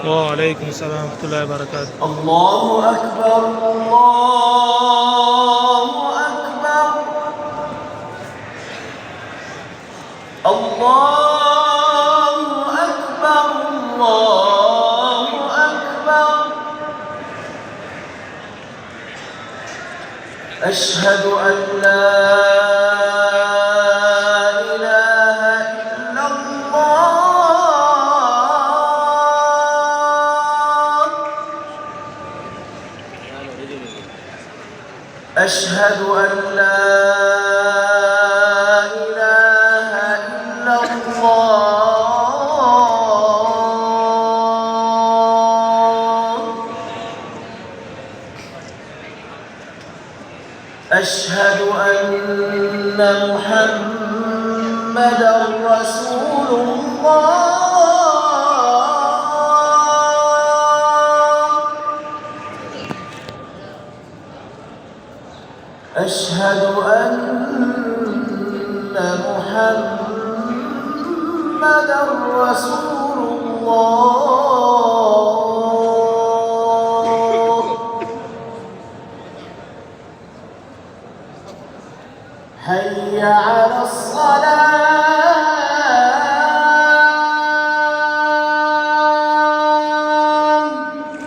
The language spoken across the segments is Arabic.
وعليكم السلام ورحمة الله وبركاته. الله أكبر الله أكبر الله أكبر الله أكبر. أشهد أن لا إله إلا الله. أشهد أن لا إله إلا الله. أشهد أن محمدًا رسول الله. أشهد أن محمدًا رسول الله. حي على الصلاة.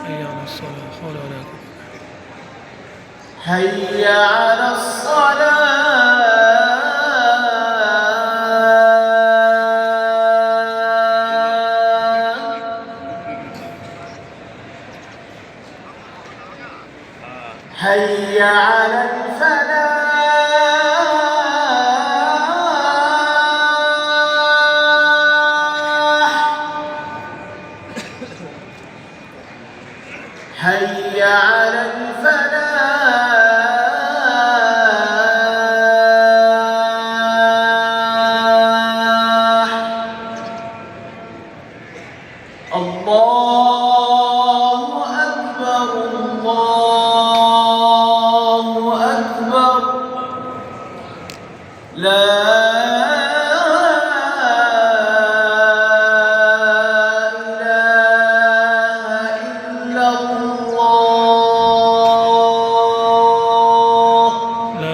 حي على الصلاة. حول ولا قوة. حي على الصلاة. حي على الفلاح. حي على الفلاح. الله أكبر الله